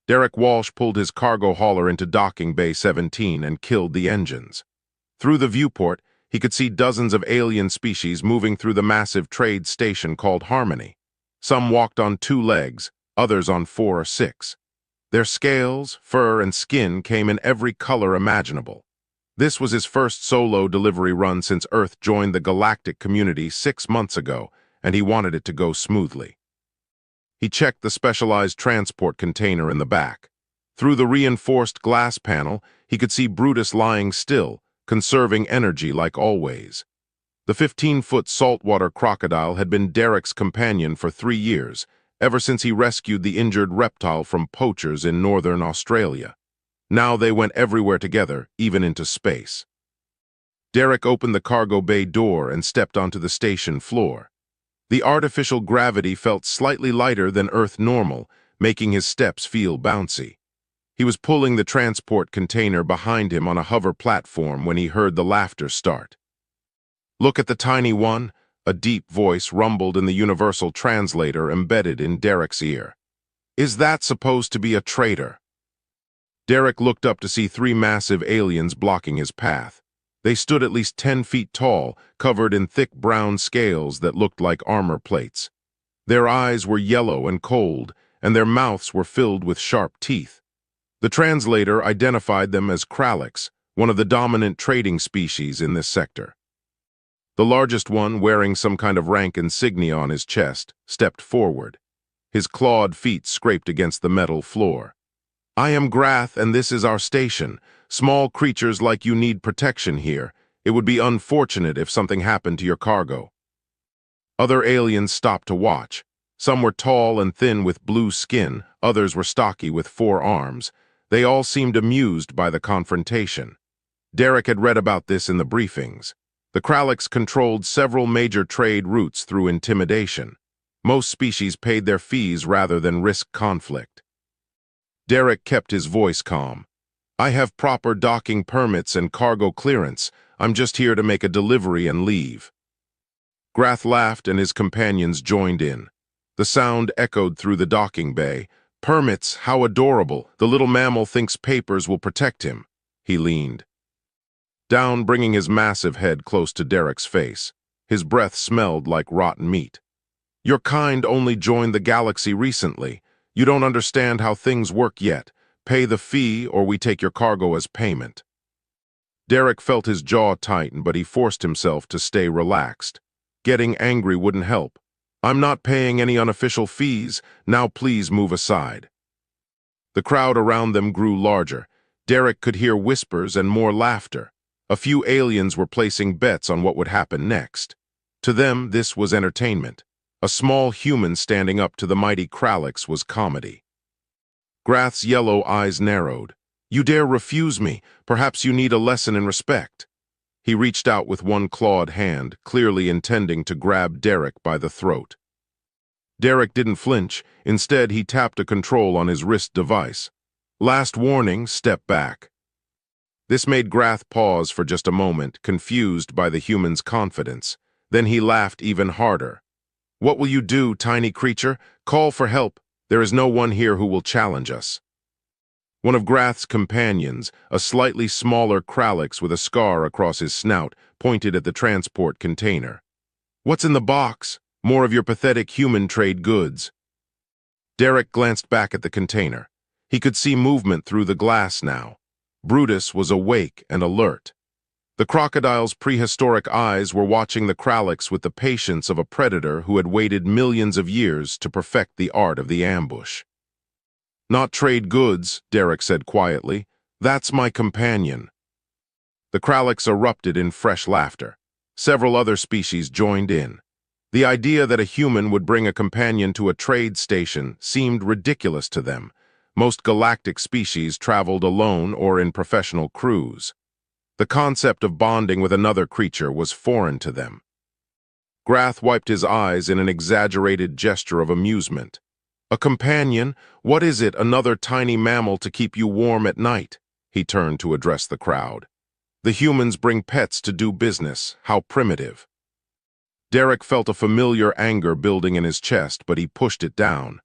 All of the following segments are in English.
Derek Walsh pulled his cargo hauler into docking bay 17 and killed the engines. Through the viewport, he could see dozens of alien species moving through the massive trade station called Harmony. Some walked on 2 legs, others on 4 or 6. Their scales, fur, and skin came in every color imaginable. This was his first solo delivery run since Earth joined the galactic community 6 months ago, and he wanted it to go smoothly. He checked the specialized transport container in the back. Through the reinforced glass panel, he could see Brutus lying still, conserving energy like always. The 15-foot saltwater crocodile had been Derek's companion for 3 years, ever since he rescued the injured reptile from poachers in northern Australia. Now they went everywhere together, even into space. Derek opened the cargo bay door and stepped onto the station floor. The artificial gravity felt slightly lighter than Earth normal, making his steps feel bouncy. He was pulling the transport container behind him on a hover platform when he heard the laughter start. "Look at the tiny one," a deep voice rumbled in the universal translator embedded in Derek's ear. "Is that supposed to be a traitor?" Derek looked up to see 3 massive aliens blocking his path. They stood at least 10 feet tall, covered in thick brown scales that looked like armor plates. Their eyes were yellow and cold, and their mouths were filled with sharp teeth. The translator identified them as Kralix, one of the dominant trading species in this sector. The largest one, wearing some kind of rank insignia on his chest, stepped forward. His clawed feet scraped against the metal floor. "I am Grath, and this is our station. Small creatures like you need protection here. It would be unfortunate if something happened to your cargo." Other aliens stopped to watch. Some were tall and thin with blue skin, others were stocky with 4 arms. They all seemed amused by the confrontation. Derek had read about this in the briefings. The Kralix controlled several major trade routes through intimidation. Most species paid their fees rather than risk conflict. Derek kept his voice calm. "I have proper docking permits and cargo clearance. I'm just here to make a delivery and leave." Grath laughed and his companions joined in. The sound echoed through the docking bay. "Permits, how adorable. The little mammal thinks papers will protect him." He leaned down, bringing his massive head close to Derek's face. His breath smelled like rotten meat. "Your kind only joined the galaxy recently. You don't understand how things work yet. Pay the fee or we take your cargo as payment." Derek felt his jaw tighten, but he forced himself to stay relaxed. Getting angry wouldn't help. "I'm not paying any unofficial fees. Now please move aside." The crowd around them grew larger. Derek could hear whispers and more laughter. A few aliens were placing bets on what would happen next. To them, this was entertainment. A small human standing up to the mighty Kralix was comedy. Grath's yellow eyes narrowed. "You dare refuse me? Perhaps you need a lesson in respect." He reached out with one clawed hand, clearly intending to grab Derek by the throat. Derek didn't flinch. Instead, he tapped a control on his wrist device. "Last warning, step back." This made Grath pause for just a moment, confused by the human's confidence. Then he laughed even harder. "What will you do, tiny creature? Call for help. There is no one here who will challenge us." One of Grath's companions, a slightly smaller Kralix with a scar across his snout, pointed at the transport container. "What's in the box? More of your pathetic human trade goods." Derek glanced back at the container. He could see movement through the glass now. Brutus was awake and alert. The crocodile's prehistoric eyes were watching the Kralix with the patience of a predator who had waited millions of years to perfect the art of the ambush. "Not trade goods," Derek said quietly. "That's my companion." The Kralix erupted in fresh laughter. Several other species joined in. The idea that a human would bring a companion to a trade station seemed ridiculous to them. Most galactic species traveled alone or in professional crews. The concept of bonding with another creature was foreign to them. Grath wiped his eyes in an exaggerated gesture of amusement. "A companion? What is it, another tiny mammal to keep you warm at night?" He turned to address the crowd. "The humans bring pets to do business. How primitive." Derek felt a familiar anger building in his chest, but he pushed it down.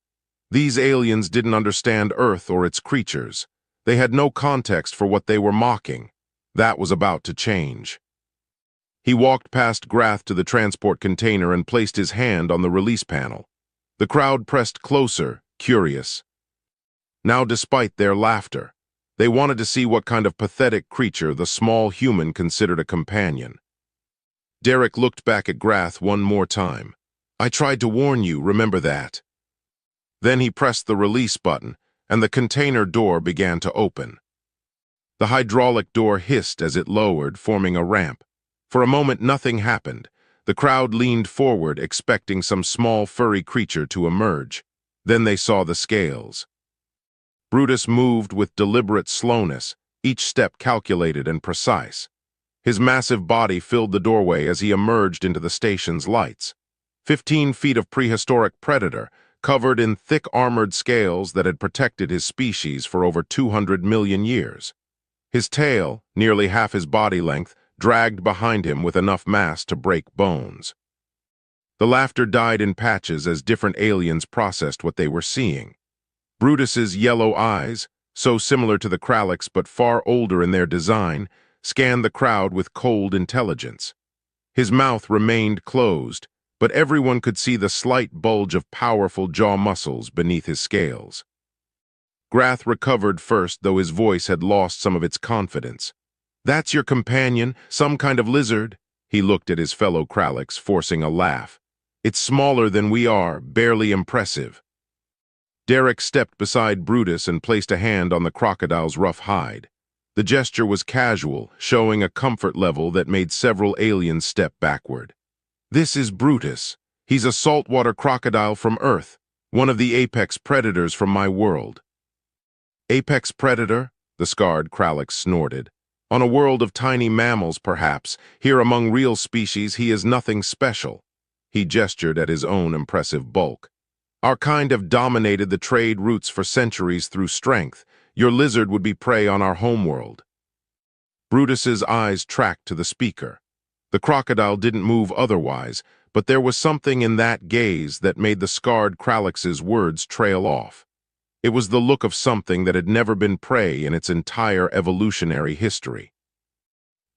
These aliens didn't understand Earth or its creatures. They had no context for what they were mocking. That was about to change. He walked past Grath to the transport container and placed his hand on the release panel. The crowd pressed closer, curious. Now, despite their laughter, they wanted to see what kind of pathetic creature the small human considered a companion. Derek looked back at Grath one more time. "I tried to warn you, remember that?" Then he pressed the release button, and the container door began to open. The hydraulic door hissed as it lowered, forming a ramp. For a moment, nothing happened. The crowd leaned forward, expecting some small, furry creature to emerge. Then they saw the scales. Brutus moved with deliberate slowness, each step calculated and precise. His massive body filled the doorway as he emerged into the station's lights. 15 feet of prehistoric predator, covered in thick armored scales that had protected his species for over 200 million years. His tail, nearly half his body length, dragged behind him with enough mass to break bones. The laughter died in patches as different aliens processed what they were seeing. Brutus's yellow eyes, so similar to the Kralliks but far older in their design, scanned the crowd with cold intelligence. His mouth remained closed, but everyone could see the slight bulge of powerful jaw muscles beneath his scales. Grath recovered first, though his voice had lost some of its confidence. "That's your companion, some kind of lizard?" He looked at his fellow Kralliks, forcing a laugh. "It's smaller than we are, barely impressive." Derek stepped beside Brutus and placed a hand on the crocodile's rough hide. The gesture was casual, showing a comfort level that made several aliens step backward. "This is Brutus. He's a saltwater crocodile from Earth, one of the apex predators from my world." "Apex predator?" the scarred Krallik snorted. "On a world of tiny mammals, perhaps. Here among real species, he is nothing special." He gestured at his own impressive bulk. "Our kind have dominated the trade routes for centuries through strength. Your lizard would be prey on our homeworld." Brutus's eyes tracked to the speaker. The crocodile didn't move otherwise, but there was something in that gaze that made the scarred Kralliks' words trail off. It was the look of something that had never been prey in its entire evolutionary history.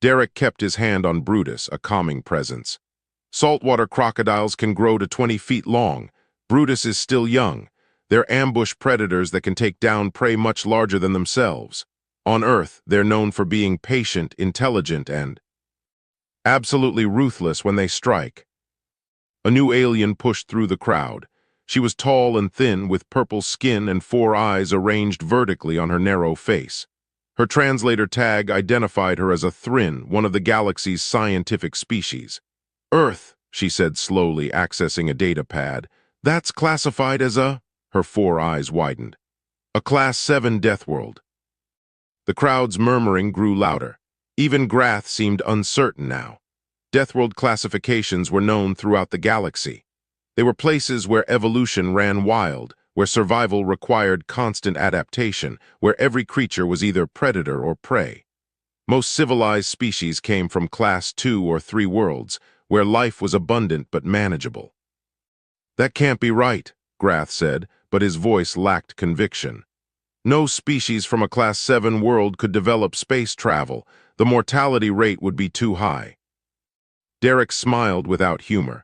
Derek kept his hand on Brutus, a calming presence. "Saltwater crocodiles can grow to 20 feet long. Brutus is still young. They're ambush predators that can take down prey much larger than themselves. On Earth, they're known for being patient, intelligent, and absolutely ruthless when they strike." A new alien pushed through the crowd. She was tall and thin, with purple skin and 4 eyes arranged vertically on her narrow face. Her translator tag identified her as a Thrin, one of the galaxy's scientific species. "Earth," she said slowly, accessing a data pad. "That's classified as a—" Her 4 eyes widened. "A Class 7 death world." The crowd's murmuring grew louder. Even Grath seemed uncertain now. Deathworld classifications were known throughout the galaxy. They were places where evolution ran wild, where survival required constant adaptation, where every creature was either predator or prey. Most civilized species came from Class 2 or 3 worlds, where life was abundant but manageable. "That can't be right," Grath said, but his voice lacked conviction. "No species from a Class 7 world could develop space travel. The mortality rate would be too high." Derek smiled without humor.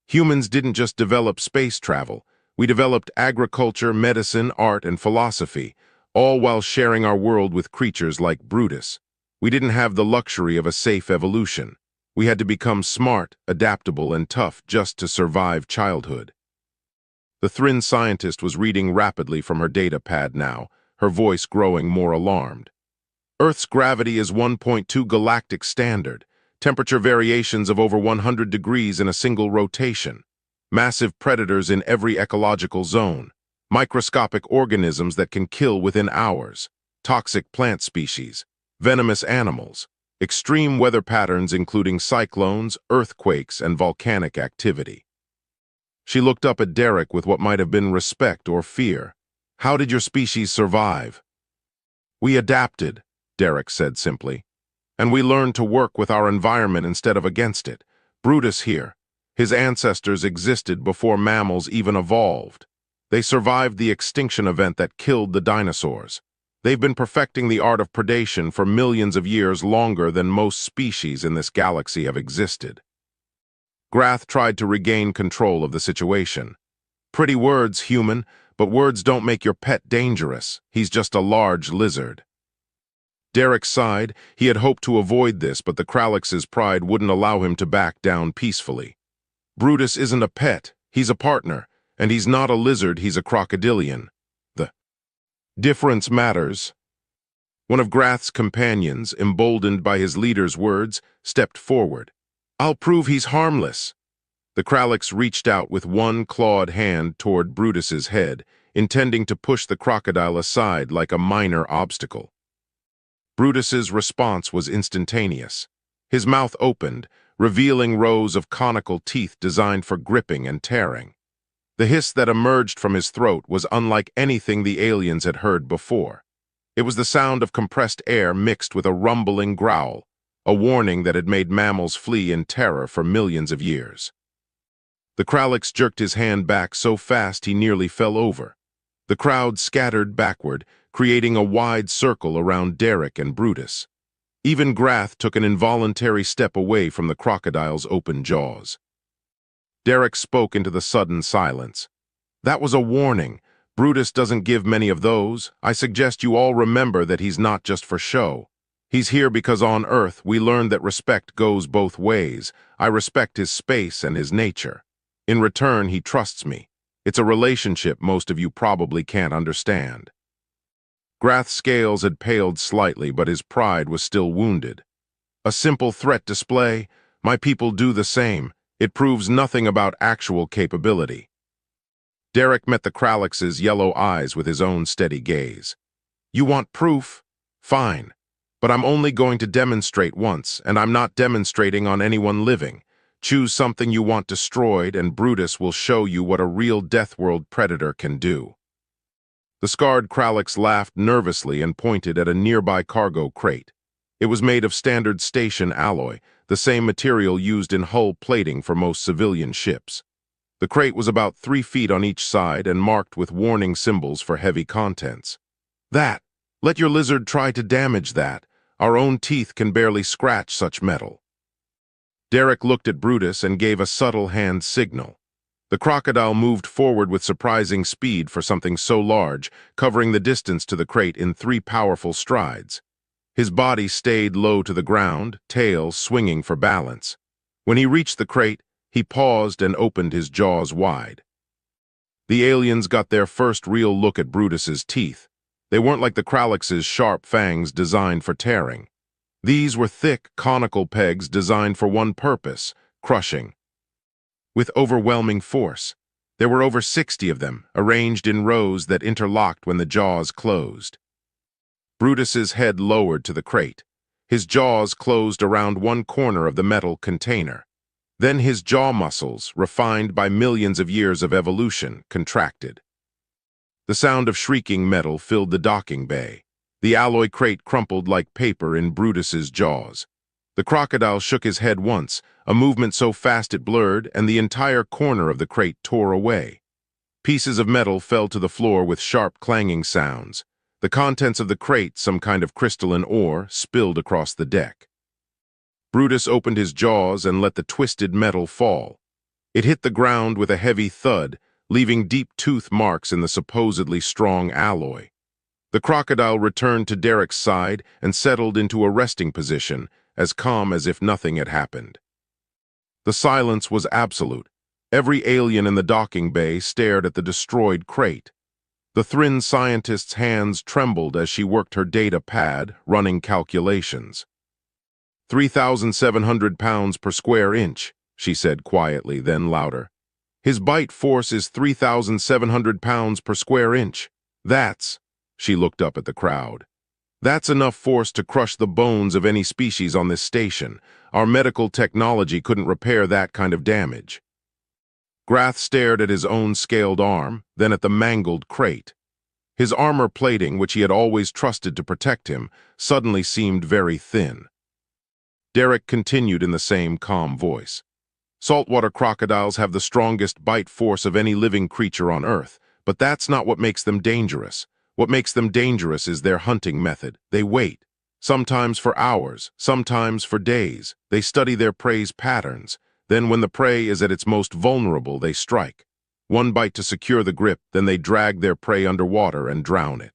"Humans didn't just develop space travel. We developed agriculture, medicine, art, and philosophy, all while sharing our world with creatures like Brutus. We didn't have the luxury of a safe evolution. We had to become smart, adaptable, and tough just to survive childhood." The Thrin scientist was reading rapidly from her data pad now, her voice growing more alarmed. "Earth's gravity is 1.2 galactic standard. Temperature variations of over 100 degrees in a single rotation. Massive predators in every ecological zone. Microscopic organisms that can kill within hours. Toxic plant species. Venomous animals. Extreme weather patterns including cyclones, earthquakes, and volcanic activity." She looked up at Derek with what might have been respect or fear. "How did your species survive?" "We adapted," Derek said simply. "And we learned to work with our environment instead of against it. Brutus here. His ancestors existed before mammals even evolved." They survived the extinction event that killed the dinosaurs. They've been perfecting the art of predation for millions of years longer than most species in this galaxy have existed. Grath tried to regain control of the situation. Pretty words, human, but words don't make your pet dangerous. He's just a large lizard. Derek sighed. He had hoped to avoid this, but the Kralix's pride wouldn't allow him to back down peacefully. Brutus isn't a pet. He's a partner. And he's not a lizard, he's a crocodilian. The difference matters. One of Grath's companions, emboldened by his leader's words, stepped forward. I'll prove he's harmless. The Kralix reached out with one clawed hand toward Brutus's head, intending to push the crocodile aside like a minor obstacle. Brutus's response was instantaneous. His mouth opened, revealing rows of conical teeth designed for gripping and tearing. The hiss that emerged from his throat was unlike anything the aliens had heard before. It was the sound of compressed air mixed with a rumbling growl, a warning that had made mammals flee in terror for millions of years. The Kralix jerked his hand back so fast he nearly fell over. The crowd scattered backward, creating a wide circle around Derek and Brutus. Even Grath took an involuntary step away from the crocodile's open jaws. Derek spoke into the sudden silence. That was a warning. Brutus doesn't give many of those. I suggest you all remember that he's not just for show. He's here because on Earth we learned that respect goes both ways. I respect his space and his nature. In return, he trusts me. It's a relationship most of you probably can't understand. Grath's scales had paled slightly, but his pride was still wounded. A simple threat display? My people do the same. It proves nothing about actual capability. Derek met the Kralix's yellow eyes with his own steady gaze. You want proof? Fine. But I'm only going to demonstrate once, and I'm not demonstrating on anyone living. Choose something you want destroyed, and Brutus will show you what a real Deathworld predator can do. The scarred Kralix laughed nervously and pointed at a nearby cargo crate. It was made of standard station alloy, the same material used in hull plating for most civilian ships. The crate was about 3 feet on each side and marked with warning symbols for heavy contents. That! Let your lizard try to damage that. Our own teeth can barely scratch such metal. Derek looked at Brutus and gave a subtle hand signal. The crocodile moved forward with surprising speed for something so large, covering the distance to the crate in 3 powerful strides. His body stayed low to the ground, tail swinging for balance. When he reached the crate, he paused and opened his jaws wide. The aliens got their first real look at Brutus's teeth. They weren't like the Kralix's sharp fangs designed for tearing. These were thick, conical pegs designed for one purpose, crushing. With overwhelming force, there were over 60 of them, arranged in rows that interlocked when the jaws closed. Brutus's head lowered to the crate. His jaws closed around one corner of the metal container. Then his jaw muscles, refined by millions of years of evolution, contracted. The sound of shrieking metal filled the docking bay. The alloy crate crumpled like paper in Brutus's jaws. The crocodile shook his head once, a movement so fast it blurred, and the entire corner of the crate tore away. Pieces of metal fell to the floor with sharp clanging sounds. The contents of the crate, some kind of crystalline ore, spilled across the deck. Brutus opened his jaws and let the twisted metal fall. It hit the ground with a heavy thud, leaving deep tooth marks in the supposedly strong alloy. The crocodile returned to Derek's side and settled into a resting position, as calm as if nothing had happened. The silence was absolute. Every alien in the docking bay stared at the destroyed crate. The Thrin scientist's hands trembled as she worked her data pad, running calculations. 3,700 pounds per square inch, she said quietly, then louder. His bite force is 3,700 pounds per square inch. That's, she looked up at the crowd. That's enough force to crush the bones of any species on this station. Our medical technology couldn't repair that kind of damage. Grath stared at his own scaled arm, then at the mangled crate. His armor plating, which he had always trusted to protect him, suddenly seemed very thin. Derek continued in the same calm voice. Saltwater crocodiles have the strongest bite force of any living creature on Earth, But that's not what makes them dangerous. What makes them dangerous is their hunting method. They wait. Sometimes for hours, sometimes for days. They study their prey's patterns. Then when the prey is at its most vulnerable, they strike. One bite to secure the grip, then they drag their prey underwater and drown it.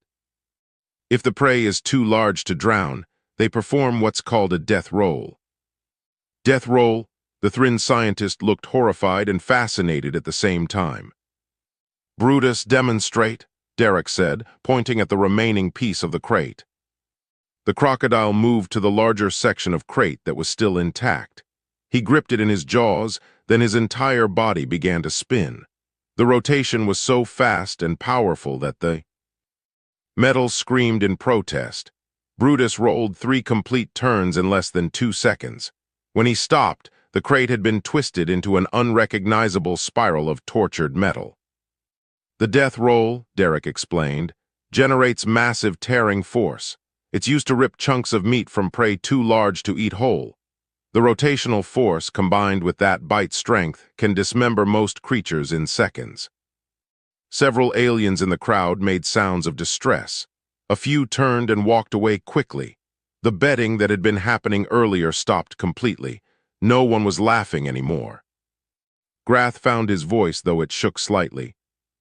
If the prey is too large to drown, they perform what's called a death roll. Death roll? The Thrin scientist looked horrified and fascinated at the same time. Brutus, demonstrate, Derek said, pointing at the remaining piece of the crate. The crocodile moved to the larger section of crate that was still intact. He gripped it in his jaws, then his entire body began to spin. The rotation was so fast and powerful that the metal screamed in protest. Brutus rolled 3 complete turns in less than 2 seconds. When he stopped, the crate had been twisted into an unrecognizable spiral of tortured metal. The death roll, Derek explained, generates massive tearing force. It's used to rip chunks of meat from prey too large to eat whole. The rotational force, combined with that bite strength, can dismember most creatures in seconds. Several aliens in the crowd made sounds of distress. A few turned and walked away quickly. The betting that had been happening earlier stopped completely. No one was laughing anymore. Grath found his voice, though it shook slightly.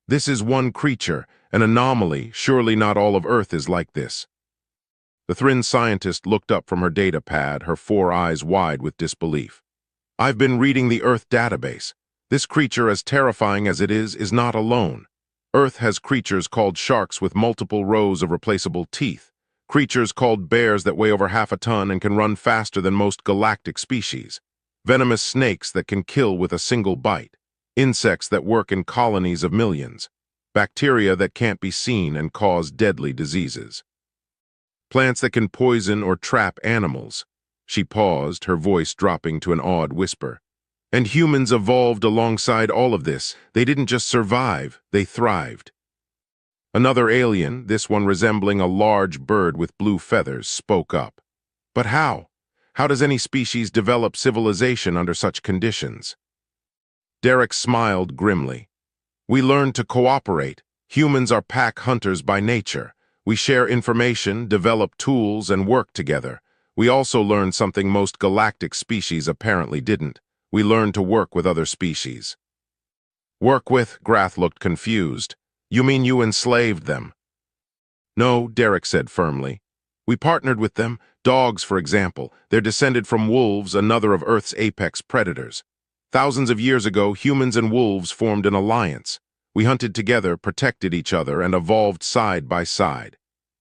This is one creature, an anomaly. Surely not all of Earth is like this. The Thrin scientist looked up from her data pad, her 4 eyes wide with disbelief. I've been reading the Earth database. This creature, as terrifying as it is not alone. Earth has creatures called sharks with multiple rows of replaceable teeth, creatures called bears that weigh over half a ton and can run faster than most galactic species, venomous snakes that can kill with a single bite, insects that work in colonies of millions, bacteria that can't be seen and cause deadly diseases, plants that can poison or trap animals. She paused, her voice dropping to an awed whisper. And humans evolved alongside all of this. They didn't just survive, they thrived. Another alien, this one resembling a large bird with blue feathers, spoke up. But how? How does any species develop civilization under such conditions? Derek smiled grimly. We learn to cooperate. Humans are pack hunters by nature. We share information, develop tools, and work together. We also learn something most galactic species apparently didn't. We learn to work with other species. Work with? Grath looked confused. You mean you enslaved them? No, Derek said firmly. We partnered with them. Dogs, for example. They're descended from wolves, another of Earth's apex predators. Thousands of years ago, humans and wolves formed an alliance. We hunted together, protected each other, and evolved side by side.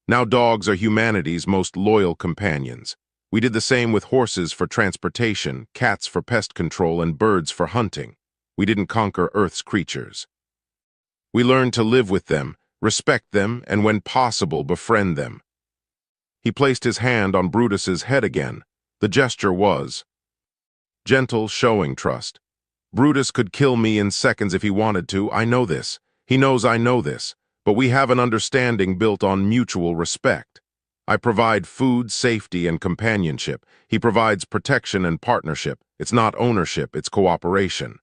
Now dogs are humanity's most loyal companions. We did the same with horses for transportation, cats for pest control, and birds for hunting. We didn't conquer Earth's creatures. We learned to live with them, respect them, and when possible, befriend them. He placed his hand on Brutus's head again. The gesture was gentle, showing trust. Brutus could kill me in seconds if he wanted to. I know this. He knows I know this. But we have an understanding built on mutual respect. I provide food, safety, and companionship. He provides protection and partnership. It's not ownership, it's cooperation.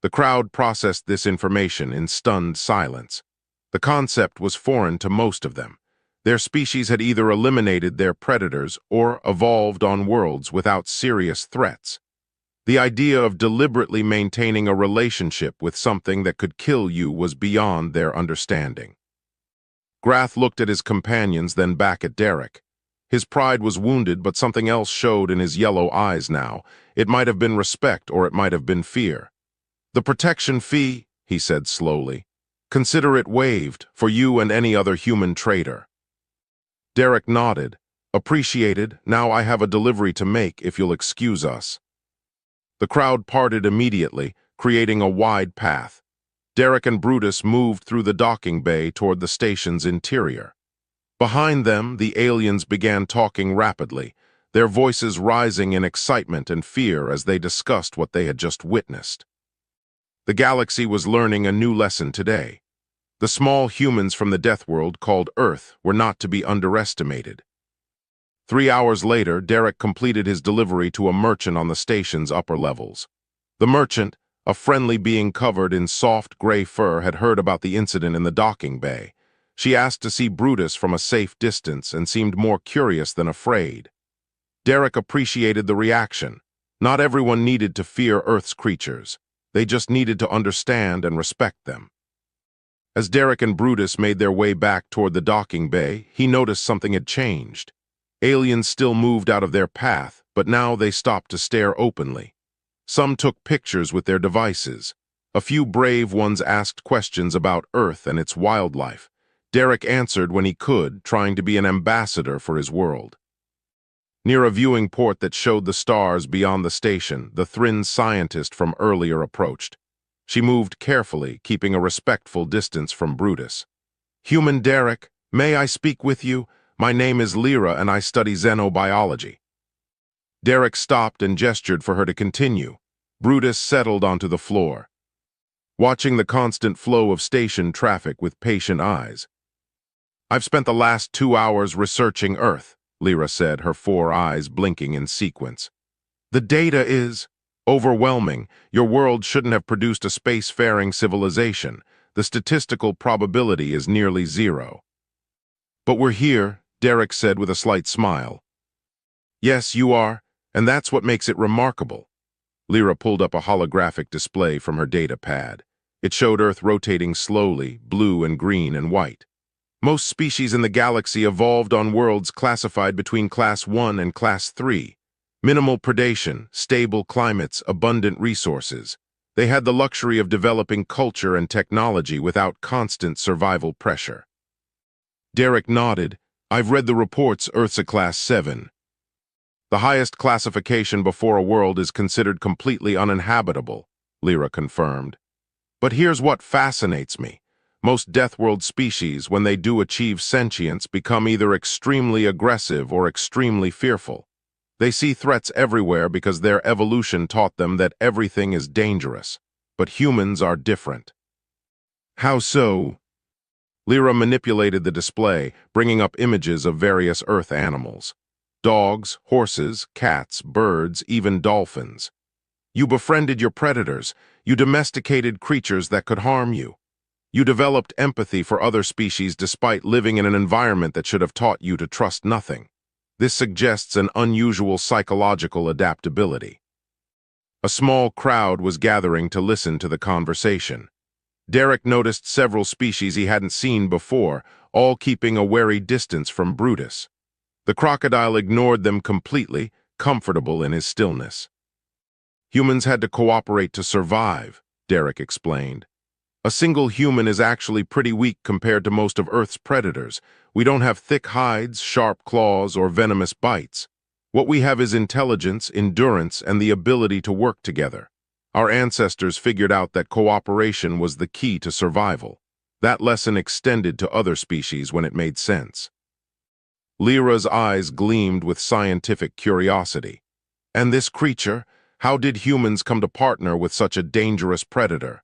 The crowd processed this information in stunned silence. The concept was foreign to most of them. Their species had either eliminated their predators or evolved on worlds without serious threats. The idea of deliberately maintaining a relationship with something that could kill you was beyond their understanding. Grath looked at his companions, then back at Derek. His pride was wounded, but something else showed in his yellow eyes now. It might have been respect, or it might have been fear. The protection fee, he said slowly. Consider it waived for you and any other human trader. Derek nodded. Appreciated. Now I have a delivery to make, if you'll excuse us. The crowd parted immediately, creating a wide path. Derek and Brutus moved through the docking bay toward the station's interior. Behind them, the aliens began talking rapidly, their voices rising in excitement and fear as they discussed what they had just witnessed. The galaxy was learning a new lesson today. The small humans from the Death World called Earth were not to be underestimated. 3 hours later, Derek completed his delivery to a merchant on the station's upper levels. The merchant, A friendly being covered in soft gray fur had heard about the incident in the docking bay. She asked to see Brutus from a safe distance and seemed more curious than afraid. Derek appreciated the reaction. Not everyone needed to fear Earth's creatures. They just needed to understand and respect them. As Derek and Brutus made their way back toward the docking bay, he noticed something had changed. Aliens still moved out of their path, but now they stopped to stare openly. Some took pictures with their devices. A few brave ones asked questions about Earth and its wildlife. Derek answered when he could, trying to be an ambassador for his world. Near a viewing port that showed the stars beyond the station, the Thrin scientist from earlier approached. She moved carefully, keeping a respectful distance from Brutus. "Human Derek, may I speak with you? My name is Lyra and I study xenobiology." Derek stopped and gestured for her to continue. Brutus settled onto the floor, watching the constant flow of station traffic with patient eyes. "I've spent the last 2 hours researching Earth," Lyra said, her 4 eyes blinking in sequence. "The data is overwhelming. Your world shouldn't have produced a spacefaring civilization. The statistical probability is nearly 0. "But we're here," Derek said with a slight smile. "Yes, you are, and that's what makes it remarkable." Lyra pulled up a holographic display from her data pad. It showed Earth rotating slowly, blue and green and white. Most species in the galaxy evolved on worlds classified between Class 1 and Class 3. Minimal predation, stable climates, abundant resources. They had the luxury of developing culture and technology without constant survival pressure. Derek nodded. "I've read the reports. Earth's a Class 7. The highest classification before a world is considered completely uninhabitable," Lyra confirmed. "But here's what fascinates me. Most Deathworld species, when they do achieve sentience, become either extremely aggressive or extremely fearful. They see threats everywhere because their evolution taught them that everything is dangerous. But humans are different." "How so?" Lyra manipulated the display, bringing up images of various Earth animals. Dogs, horses, cats, birds, even dolphins. "You befriended your predators. You domesticated creatures that could harm you. You developed empathy for other species despite living in an environment that should have taught you to trust nothing. This suggests an unusual psychological adaptability." A small crowd was gathering to listen to the conversation. Derek noticed several species he hadn't seen before, all keeping a wary distance from Brutus. The crocodile ignored them completely, comfortable in his stillness. "Humans had to cooperate to survive," Derek explained. "A single human is actually pretty weak compared to most of Earth's predators. We don't have thick hides, sharp claws, or venomous bites. What we have is intelligence, endurance, and the ability to work together. Our ancestors figured out that cooperation was the key to survival. That lesson extended to other species when it made sense." Lyra's eyes gleamed with scientific curiosity. "And this creature? How did humans come to partner with such a dangerous predator?"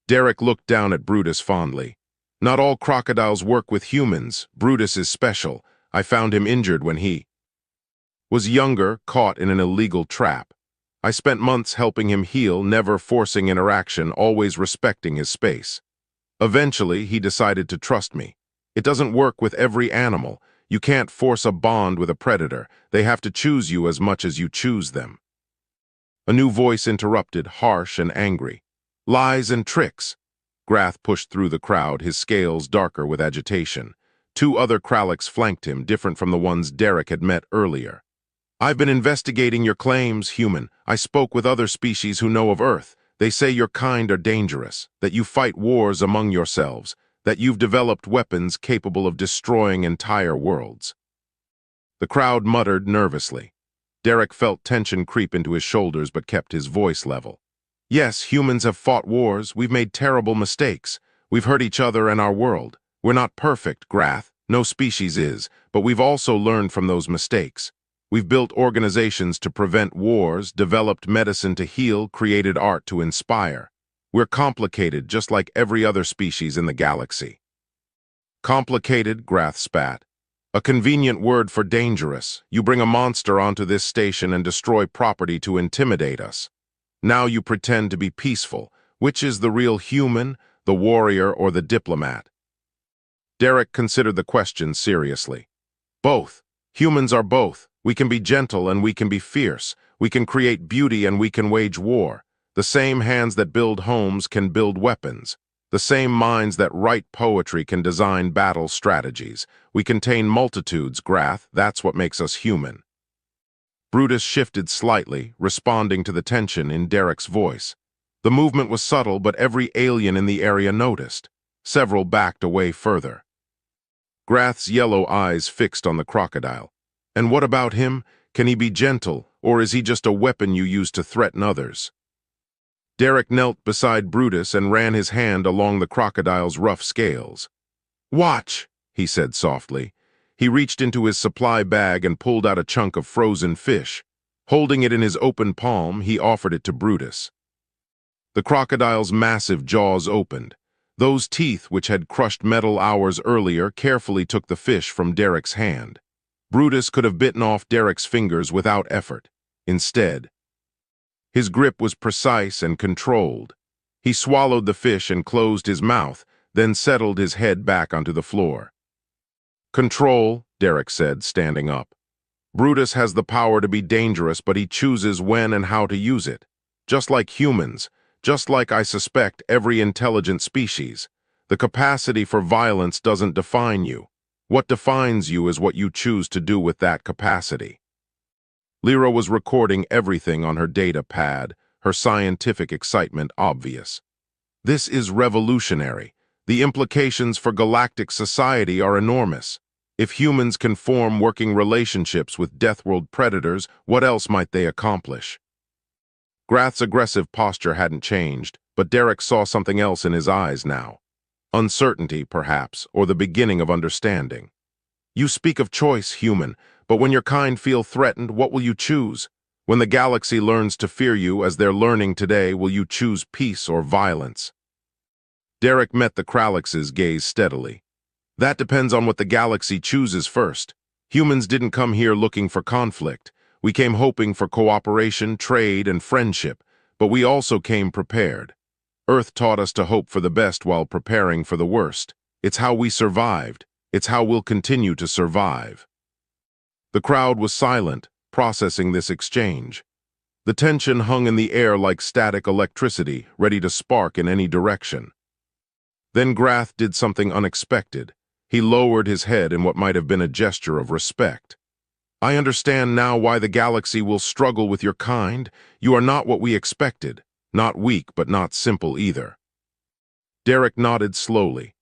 Derek looked down at Brutus fondly. "Not all crocodiles work with humans. Brutus is special. I found him injured when he was younger, caught in an illegal trap. I spent months helping him heal, never forcing interaction, always respecting his space. Eventually, he decided to trust me. It doesn't work with every animal. You can't force a bond with a predator. They have to choose you as much as you choose them." A new voice interrupted, harsh and angry. "Lies and tricks." Grath pushed through the crowd, his scales darker with agitation. 2 other Kralliks flanked him, different from the ones Derek had met earlier. "I've been investigating your claims, human. I spoke with other species who know of Earth. They say your kind are dangerous, that you fight wars among yourselves, that you've developed weapons capable of destroying entire worlds." The crowd muttered nervously. Derek felt tension creep into his shoulders but kept his voice level. "Yes, humans have fought wars. We've made terrible mistakes. We've hurt each other and our world. We're not perfect, Grath. No species is, but we've also learned from those mistakes. We've built organizations to prevent wars, developed medicine to heal, created art to inspire. We're complicated, just like every other species in the galaxy." "Complicated," Grath spat. "A convenient word for dangerous. You bring a monster onto this station and destroy property to intimidate us." Now you pretend to be peaceful. Which is the real human, the warrior, or the diplomat? Derek considered the question seriously. Both. Humans are both. We can be gentle and we can be fierce. We can create beauty and we can wage war. The same hands that build homes can build weapons. The same minds that write poetry can design battle strategies. We contain multitudes, Grath. That's what makes us human. Brutus shifted slightly, responding to the tension in Derek's voice. The movement was subtle, but every alien in the area noticed. Several backed away further. Grath's yellow eyes fixed on the crocodile. And what about him? Can he be gentle, or is he just a weapon you use to threaten others? Derek knelt beside Brutus and ran his hand along the crocodile's rough scales. "Watch," he said softly. He reached into his supply bag and pulled out a chunk of frozen fish. Holding it in his open palm, he offered it to Brutus. The crocodile's massive jaws opened. Those teeth, which had crushed metal hours earlier, carefully took the fish from Derek's hand. Brutus could have bitten off Derek's fingers without effort. Instead, his grip was precise and controlled. He swallowed the fish and closed his mouth, then settled his head back onto the floor. "Control," Derek said, standing up. "Brutus has the power to be dangerous, but he chooses when and how to use it. Just like humans. Just like, I suspect, every intelligent species. The capacity for violence doesn't define you. What defines you is what you choose to do with that capacity." Lyra was recording everything on her data pad, her scientific excitement obvious. "This is revolutionary. The implications for galactic society are enormous. If humans can form working relationships with Deathworld predators, what else might they accomplish?" Grath's aggressive posture hadn't changed, but Derek saw something else in his eyes now. Uncertainty, perhaps, or the beginning of understanding. "You speak of choice, human, but when your kind feel threatened, what will you choose? When the galaxy learns to fear you, as they're learning today, will you choose peace or violence?" Derek met the Kralix's gaze steadily. "That depends on what the galaxy chooses first. Humans didn't come here looking for conflict. We came hoping for cooperation, trade, and friendship, but we also came prepared. Earth taught us to hope for the best while preparing for the worst. It's how we survived. It's how we'll continue to survive." The crowd was silent, processing this exchange. The tension hung in the air like static electricity, ready to spark in any direction. Then Grath did something unexpected. He lowered his head in what might have been a gesture of respect. "I understand now why the galaxy will struggle with your kind. You are not what we expected. Not weak, but not simple either." Derek nodded slowly.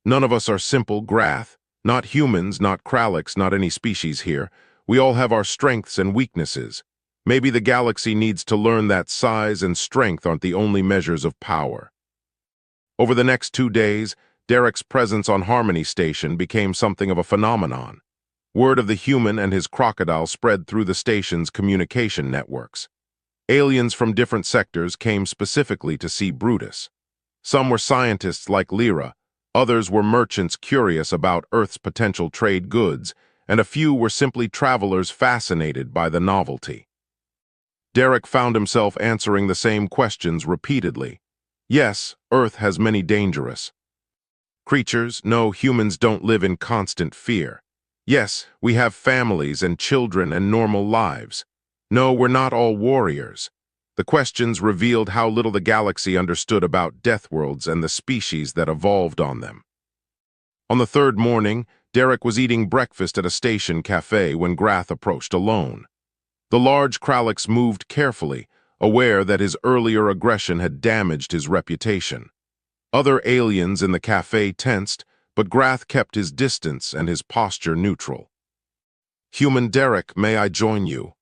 "None of us are simple, Grath. Not humans, not Kralix, not any species here. We all have our strengths and weaknesses. Maybe the galaxy needs to learn that size and strength aren't the only measures of power." Over the next 2 days, Derek's presence on Harmony Station became something of a phenomenon. Word of the human and his crocodile spread through the station's communication networks. Aliens from different sectors came specifically to see Brutus. Some were scientists like Lyra, others were merchants curious about Earth's potential trade goods, and a few were simply travelers fascinated by the novelty. Derek found himself answering the same questions repeatedly. Yes, Earth has many dangerous creatures. No, humans don't live in constant fear. Yes, we have families and children and normal lives. No, we're not all warriors. The questions revealed how little the galaxy understood about Deathworlds and the species that evolved on them. On the third morning, Derek was eating breakfast at a station cafe when Grath approached alone. The large Kralix moved carefully, aware that his earlier aggression had damaged his reputation. Other aliens in the cafe tensed, but Grath kept his distance and his posture neutral. "Human Derek, may I join you?"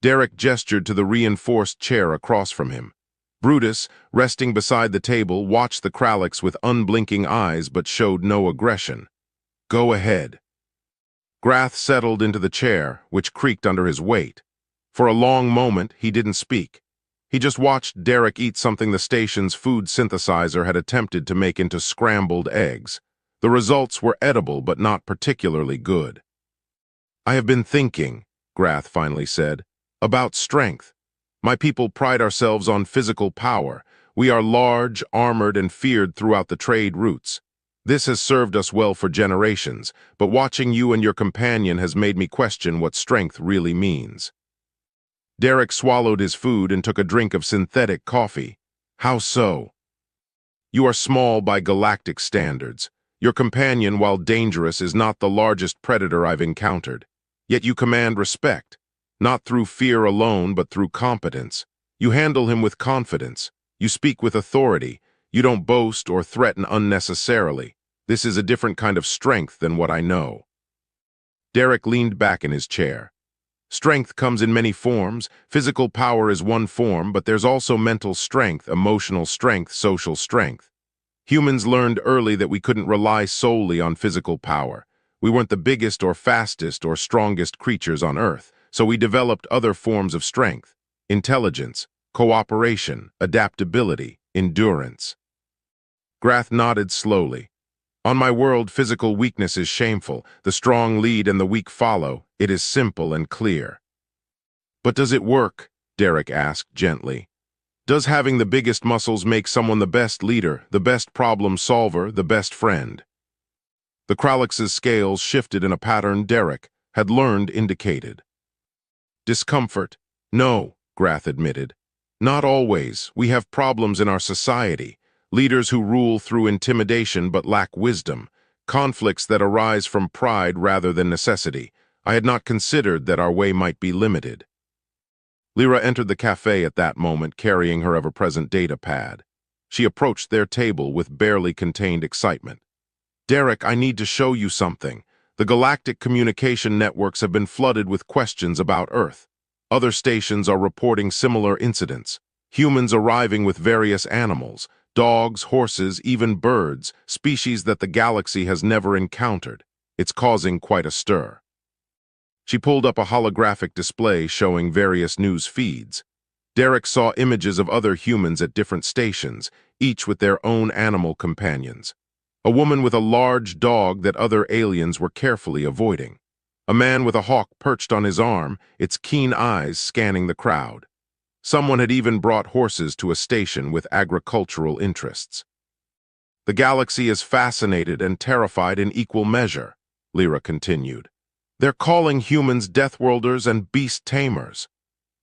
Derek gestured to the reinforced chair across from him. Brutus, resting beside the table, watched the Kralix with unblinking eyes but showed no aggression. "Go ahead." Grath settled into the chair, which creaked under his weight. For a long moment, he didn't speak. He just watched Derek eat something the station's food synthesizer had attempted to make into scrambled eggs. The results were edible but not particularly good. "I have been thinking," Grath finally said, "about strength. My people pride ourselves on physical power. We are large, armored, and feared throughout the trade routes. This has served us well for generations, but watching you and your companion has made me question what strength really means." Derek swallowed his food and took a drink of synthetic coffee. "How so?" "You are small by galactic standards. Your companion, while dangerous, is not the largest predator I've encountered. Yet you command respect, not through fear alone, but through competence. You handle him with confidence. You speak with authority. You don't boast or threaten unnecessarily. This is a different kind of strength than what I know." Derek leaned back in his chair. "Strength comes in many forms. Physical power is one form, but there's also mental strength, emotional strength, social strength. Humans learned early that we couldn't rely solely on physical power. We weren't the biggest or fastest or strongest creatures on Earth, so we developed other forms of strength: intelligence, cooperation, adaptability, endurance." Grath nodded slowly. "On my world, physical weakness is shameful. The strong lead and the weak follow. It is simple and clear." "But does it work?" Derek asked gently. "Does having the biggest muscles make someone the best leader, the best problem solver, the best friend?" The Kralix's scales shifted in a pattern Derek had learned indicated. "Discomfort? No," Grath admitted. "Not always. We have problems in our society. Leaders who rule through intimidation but lack wisdom. Conflicts that arise from pride rather than necessity. I had not considered that our way might be limited." Lyra entered the cafe at that moment, carrying her ever-present data pad. She approached their table with barely contained excitement. "Derek, I need to show you something. The galactic communication networks have been flooded with questions about Earth. Other stations are reporting similar incidents. Humans arriving with various animals, dogs, horses, even birds, species that the galaxy has never encountered. It's causing quite a stir." She pulled up a holographic display showing various news feeds. Derek saw images of other humans at different stations, each with their own animal companions. A woman with a large dog that other aliens were carefully avoiding. A man with a hawk perched on his arm, its keen eyes scanning the crowd. Someone had even brought horses to a station with agricultural interests. "The galaxy is fascinated and terrified in equal measure," Lyra continued. "They're calling humans deathworlders and beast tamers.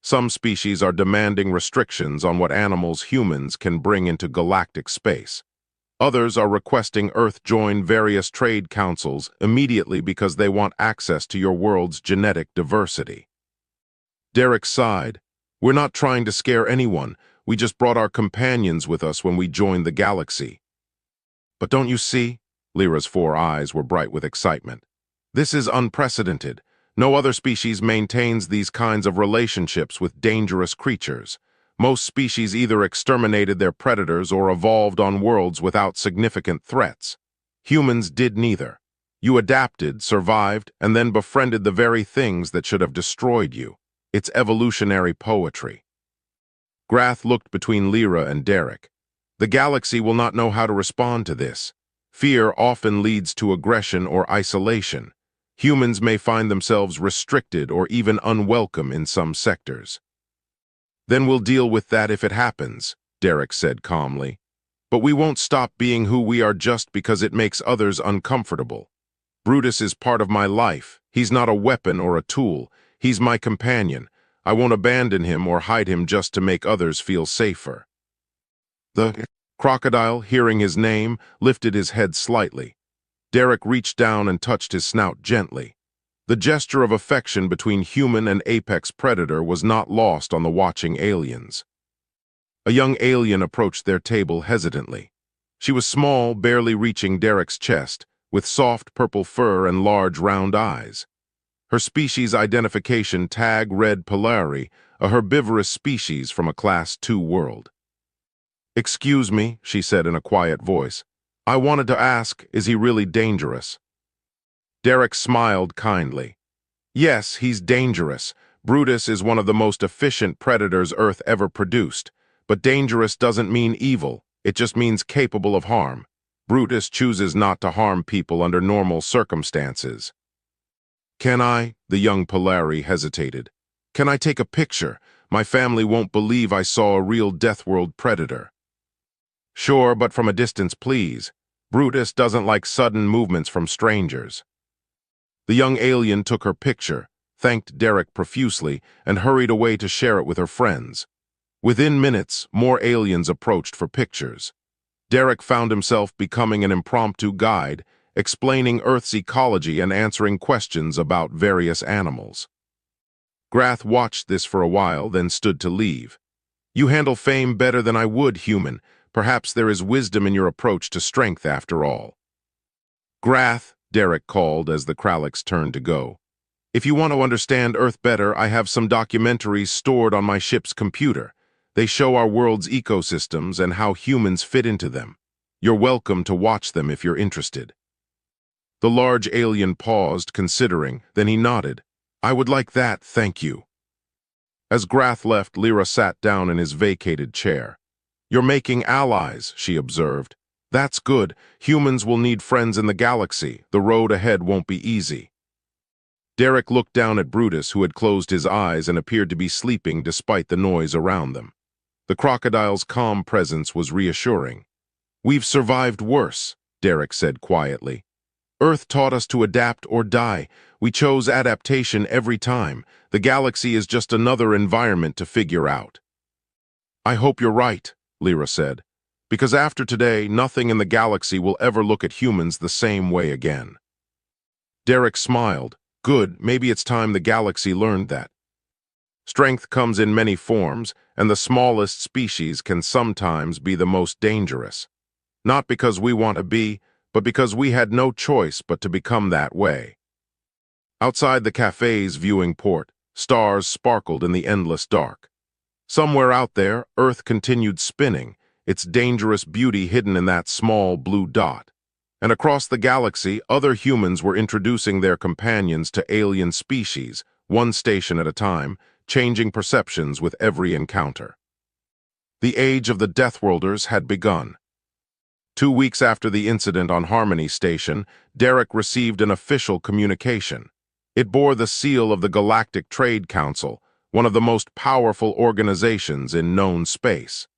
Some species are demanding restrictions on what animals humans can bring into galactic space. Others are requesting Earth join various trade councils immediately because they want access to your world's genetic diversity." Derek sighed. "We're not trying to scare anyone. We just brought our companions with us when we joined the galaxy." "But don't you see?" Lyra's 4 eyes were bright with excitement. "This is unprecedented. No other species maintains these kinds of relationships with dangerous creatures. Most species either exterminated their predators or evolved on worlds without significant threats. Humans did neither. You adapted, survived, and then befriended the very things that should have destroyed you. It's evolutionary poetry." Grath looked between Lyra and Derek. "The galaxy will not know how to respond to this. Fear often leads to aggression or isolation. Humans may find themselves restricted or even unwelcome in some sectors." "Then we'll deal with that if it happens," Derek said calmly. "But we won't stop being who we are just because it makes others uncomfortable. Brutus is part of my life. He's not a weapon or a tool. He's my companion. I won't abandon him or hide him just to make others feel safer." The crocodile, hearing his name, lifted his head slightly. Derek reached down and touched his snout gently. The gesture of affection between human and apex predator was not lost on the watching aliens. A young alien approached their table hesitantly. She was small, barely reaching Derek's chest, with soft purple fur and large round eyes. Her species identification tag read Polari, a herbivorous species from a Class II world. "Excuse me," she said in a quiet voice. "I wanted to ask, is he really dangerous?" Derek smiled kindly. "Yes, he's dangerous. Brutus is one of the most efficient predators Earth ever produced. But dangerous doesn't mean evil. It just means capable of harm. Brutus chooses not to harm people under normal circumstances." "Can I?" The young Polari hesitated. "Can I take a picture? My family won't believe I saw a real Deathworld predator." "Sure, but from a distance, please. Brutus doesn't like sudden movements from strangers." The young alien took her picture, thanked Derek profusely, and hurried away to share it with her friends. Within minutes, more aliens approached for pictures. Derek found himself becoming an impromptu guide, explaining Earth's ecology and answering questions about various animals. Grath watched this for a while, then stood to leave. "You handle fame better than I would, human. Perhaps there is wisdom in your approach to strength after all." "Grath," Derek called as the Kralliks turned to go. "If you want to understand Earth better, I have some documentaries stored on my ship's computer. They show our world's ecosystems and how humans fit into them. You're welcome to watch them if you're interested." The large alien paused, considering, then he nodded. "I would like that, thank you." As Grath left, Lyra sat down in his vacated chair. "You're making allies," she observed. "That's good. Humans will need friends in the galaxy. The road ahead won't be easy." Derek looked down at Brutus, who had closed his eyes and appeared to be sleeping despite the noise around them. The crocodile's calm presence was reassuring. "We've survived worse," Derek said quietly. "Earth taught us to adapt or die. We chose adaptation every time. The galaxy is just another environment to figure out." "I hope you're right," Lyra said, "because after today, nothing in the galaxy will ever look at humans the same way again." Derek smiled. "Good, maybe it's time the galaxy learned that. Strength comes in many forms, and the smallest species can sometimes be the most dangerous. Not because we want to be, but because we had no choice but to become that way." Outside the cafe's viewing port, stars sparkled in the endless dark. Somewhere out there, Earth continued spinning, its dangerous beauty hidden in that small blue dot. And across the galaxy, other humans were introducing their companions to alien species, one station at a time, changing perceptions with every encounter. The age of the Deathworlders had begun. 2 weeks after the incident on Harmony Station, Derek received an official communication. It bore the seal of the Galactic Trade Council, one of the most powerful organizations in known space.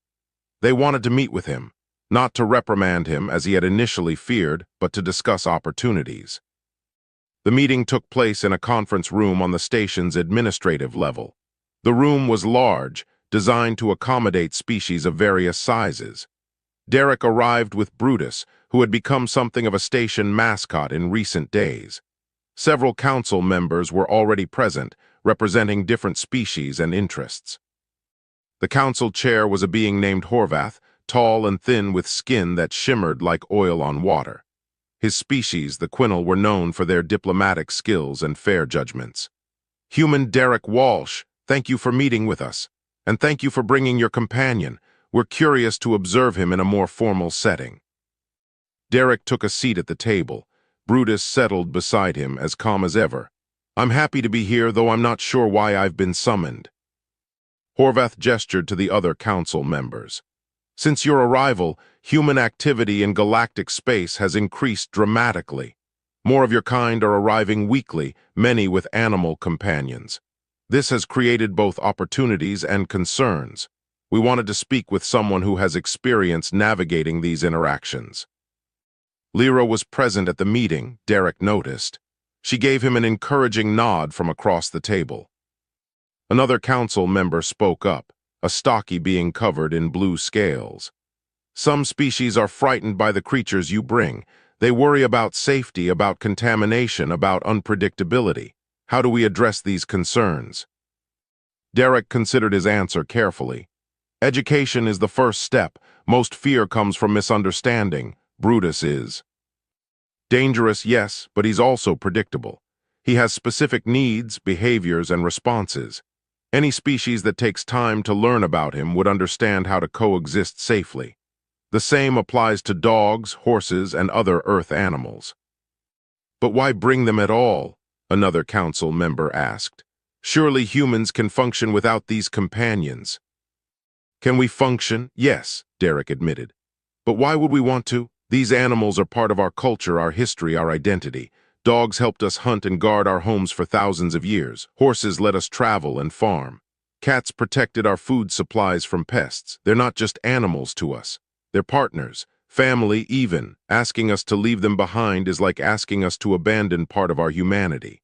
They wanted to meet with him, not to reprimand him as he had initially feared, but to discuss opportunities. The meeting took place in a conference room on the station's administrative level. The room was large, designed to accommodate species of various sizes. Derek arrived with Brutus, who had become something of a station mascot in recent days. Several council members were already present, representing different species and interests. The council chair was a being named Horvath, tall and thin with skin that shimmered like oil on water. His species, the Quinnell, were known for their diplomatic skills and fair judgments. "Human Derek Walsh, thank you for meeting with us, and thank you for bringing your companion. We're curious to observe him in a more formal setting." Derek took a seat at the table. Brutus settled beside him, as calm as ever. "I'm happy to be here, though I'm not sure why I've been summoned." Horvath gestured to the other council members. "Since your arrival, human activity in galactic space has increased dramatically. More of your kind are arriving weekly, many with animal companions. This has created both opportunities and concerns. We wanted to speak with someone who has experience navigating these interactions." Lyra was present at the meeting, Derek noticed. She gave him an encouraging nod from across the table. Another council member spoke up, a stocky being covered in blue scales. "Some species are frightened by the creatures you bring. They worry about safety, about contamination, about unpredictability. How do we address these concerns?" Derek considered his answer carefully. "Education is the first step. Most fear comes from misunderstanding. Brutus is dangerous, yes, but he's also predictable. He has specific needs, behaviors, and responses. Any species that takes time to learn about him would understand how to coexist safely. The same applies to dogs, horses, and other Earth animals." "But why bring them at all?" another council member asked. "Surely humans can function without these companions." "Can we function? Yes," Derek admitted. "But why would we want to? These animals are part of our culture, our history, our identity. Dogs helped us hunt and guard our homes for thousands of years. Horses let us travel and farm. Cats protected our food supplies from pests. They're not just animals to us. They're partners, family even. Asking us to leave them behind is like asking us to abandon part of our humanity.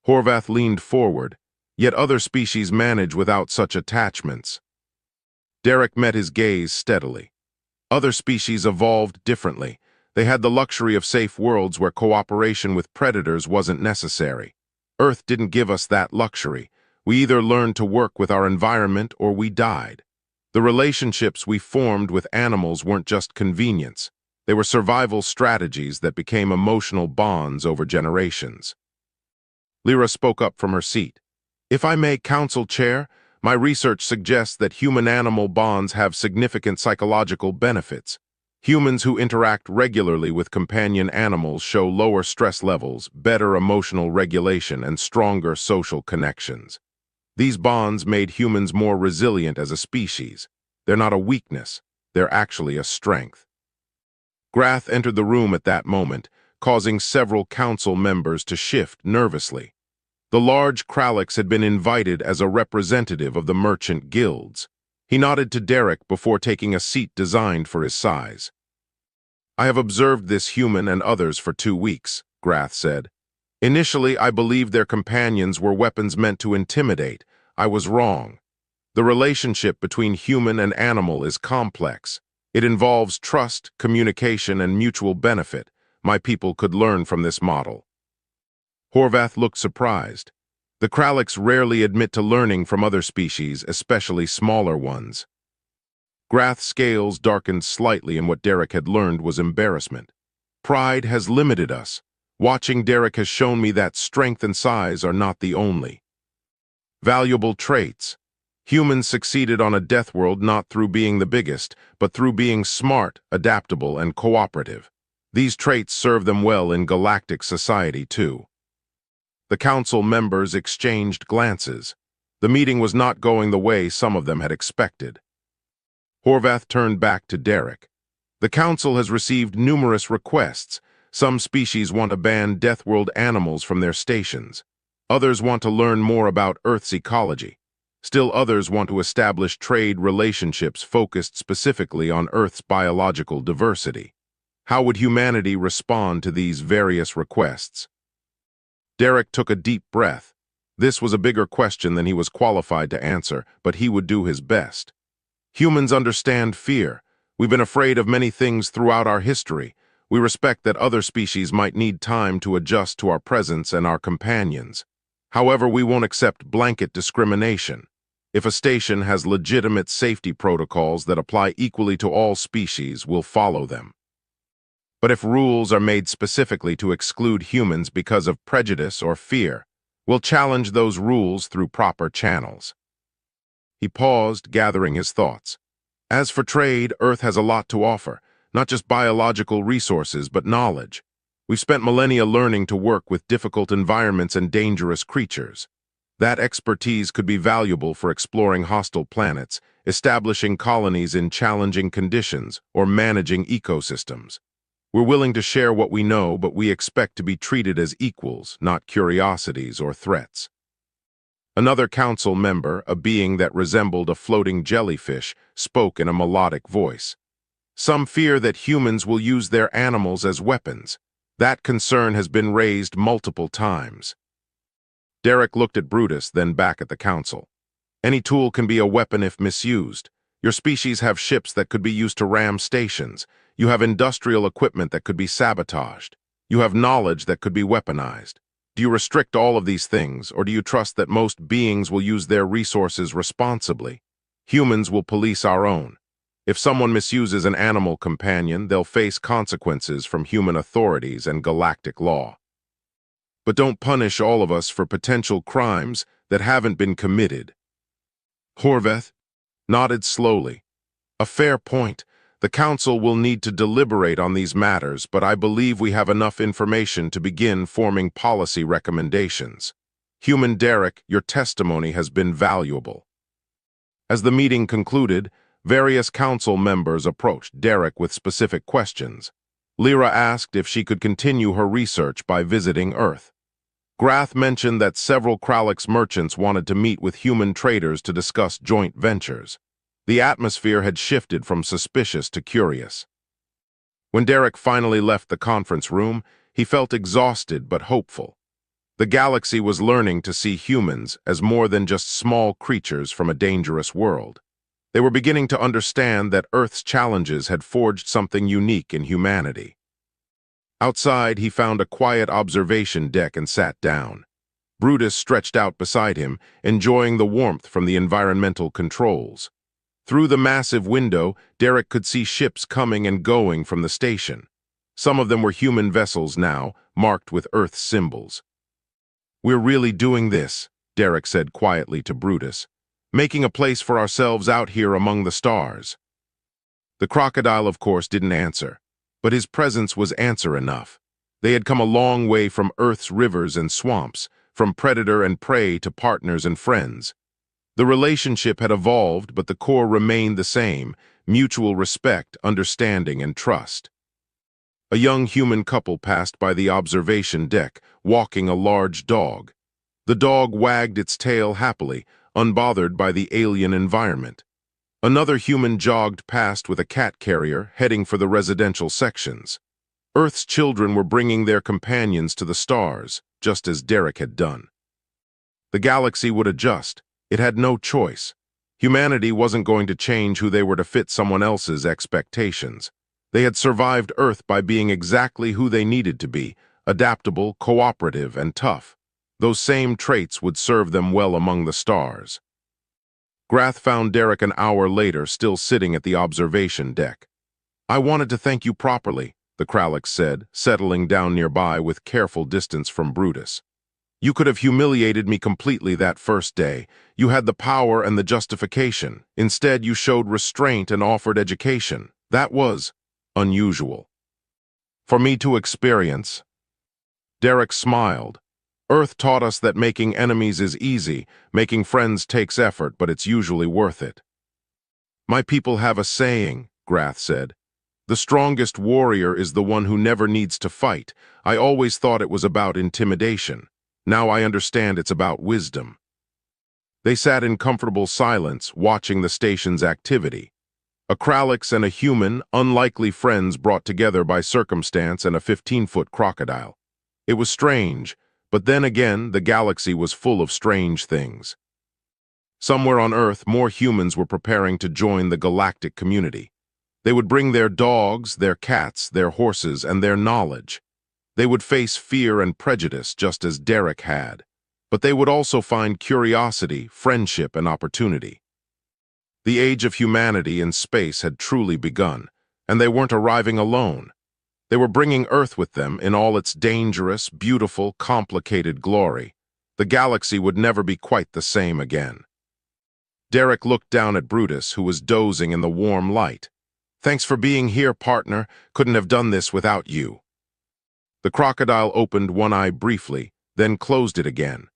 Horvath leaned forward, yet other species manage without such attachments. Derek met his gaze steadily. Other species evolved differently. They had the luxury of safe worlds where cooperation with predators wasn't necessary. Earth didn't give us that luxury. We either learned to work with our environment or we died. The relationships we formed with animals weren't just convenience. They were survival strategies that became emotional bonds over generations. Lyra spoke up from her seat. If I may, Council Chair, my research suggests that human-animal bonds have significant psychological benefits. Humans who interact regularly with companion animals show lower stress levels, better emotional regulation, and stronger social connections. These bonds made humans more resilient as a species. They're not a weakness, they're actually a strength. Grath entered the room at that moment, causing several council members to shift nervously. The large Kralix had been invited as a representative of the merchant guilds. He nodded to Derek before taking a seat designed for his size. I have observed this human and others for 2 weeks, Grath said. Initially, I believed their companions were weapons meant to intimidate. I was wrong. The relationship between human and animal is complex. It involves trust, communication, and mutual benefit. My people could learn from this model. Horvath looked surprised. The Kralix rarely admit to learning from other species, especially smaller ones. Grath's scales darkened slightly, and what Derek had learned was embarrassment. Pride has limited us. Watching Derek has shown me that strength and size are not the only valuable traits. Humans succeeded on a death world not through being the biggest, but through being smart, adaptable, and cooperative. These traits serve them well in galactic society, too. The council members exchanged glances. The meeting was not going the way some of them had expected. Horvath turned back to Derek. The council has received numerous requests. Some species want to ban Deathworld animals from their stations. Others want to learn more about Earth's ecology. Still others want to establish trade relationships focused specifically on Earth's biological diversity. How would humanity respond to these various requests? Derek took a deep breath. This was a bigger question than he was qualified to answer, but he would do his best. Humans understand fear. We've been afraid of many things throughout our history. We respect that other species might need time to adjust to our presence and our companions. However, we won't accept blanket discrimination. If a station has legitimate safety protocols that apply equally to all species, we'll follow them. But if rules are made specifically to exclude humans because of prejudice or fear, we'll challenge those rules through proper channels. He paused, gathering his thoughts. As for trade, Earth has a lot to offer, not just biological resources, but knowledge. We've spent millennia learning to work with difficult environments and dangerous creatures. That expertise could be valuable for exploring hostile planets, establishing colonies in challenging conditions, or managing ecosystems. We're willing to share what we know, but we expect to be treated as equals, not curiosities or threats. Another council member, a being that resembled a floating jellyfish, spoke in a melodic voice. Some fear that humans will use their animals as weapons. That concern has been raised multiple times. Derek looked at Brutus, then back at the council. Any tool can be a weapon if misused. Your species have ships that could be used to ram stations. You have industrial equipment that could be sabotaged. You have knowledge that could be weaponized. Do you restrict all of these things, or do you trust that most beings will use their resources responsibly? Humans will police our own. If someone misuses an animal companion, they'll face consequences from human authorities and galactic law. But don't punish all of us for potential crimes that haven't been committed. Horvath nodded slowly. A fair point. The Council will need to deliberate on these matters, but I believe we have enough information to begin forming policy recommendations. Human Derek, your testimony has been valuable. As the meeting concluded, various Council members approached Derek with specific questions. Lyra asked if she could continue her research by visiting Earth. Grath mentioned that several Kralix merchants wanted to meet with human traders to discuss joint ventures. The atmosphere had shifted from suspicious to curious. When Derek finally left the conference room, he felt exhausted but hopeful. The galaxy was learning to see humans as more than just small creatures from a dangerous world. They were beginning to understand that Earth's challenges had forged something unique in humanity. Outside, he found a quiet observation deck and sat down. Brutus stretched out beside him, enjoying the warmth from the environmental controls. Through the massive window, Derek could see ships coming and going from the station. Some of them were human vessels now, marked with Earth's symbols. "We're really doing this," Derek said quietly to Brutus, "making a place for ourselves out here among the stars." The crocodile, of course, didn't answer, but his presence was answer enough. They had come a long way from Earth's rivers and swamps, from predator and prey to partners and friends. The relationship had evolved, but the core remained the same: mutual respect, understanding, and trust. A young human couple passed by the observation deck, walking a large dog. The dog wagged its tail happily, unbothered by the alien environment. Another human jogged past with a cat carrier, heading for the residential sections. Earth's children were bringing their companions to the stars, just as Derek had done. The galaxy would adjust. It had no choice. Humanity wasn't going to change who they were to fit someone else's expectations. They had survived Earth by being exactly who they needed to be: adaptable, cooperative, and tough. Those same traits would serve them well among the stars. Grath found Derek an hour later, still sitting at the observation deck. "I wanted to thank you properly," the Kralix said, settling down nearby with careful distance from Brutus. "You could have humiliated me completely that first day. You had the power and the justification. Instead, you showed restraint and offered education. That was unusual for me to experience." Derek smiled. "Earth taught us that making enemies is easy, making friends takes effort, but it's usually worth it." "My people have a saying," Grath said. "The strongest warrior is the one who never needs to fight. I always thought it was about intimidation. Now I understand it's about wisdom." They sat in comfortable silence, watching the station's activity. A Kralix and a human, unlikely friends brought together by circumstance and a 15-foot crocodile. It was strange, but then again, the galaxy was full of strange things. Somewhere on Earth, more humans were preparing to join the galactic community. They would bring their dogs, their cats, their horses, and their knowledge. They would face fear and prejudice just as Derek had, but they would also find curiosity, friendship, and opportunity. The age of humanity in space had truly begun, and they weren't arriving alone. They were bringing Earth with them in all its dangerous, beautiful, complicated glory. The galaxy would never be quite the same again. Derek looked down at Brutus, who was dozing in the warm light. "Thanks for being here, partner. Couldn't have done this without you." The crocodile opened one eye briefly, then closed it again.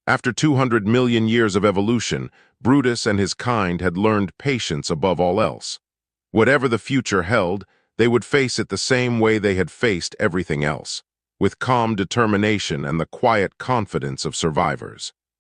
After 200 million years of evolution, Brutus and his kind had learned patience above all else. Whatever the future held, they would face it the same way they had faced everything else, with calm determination and the quiet confidence of survivors.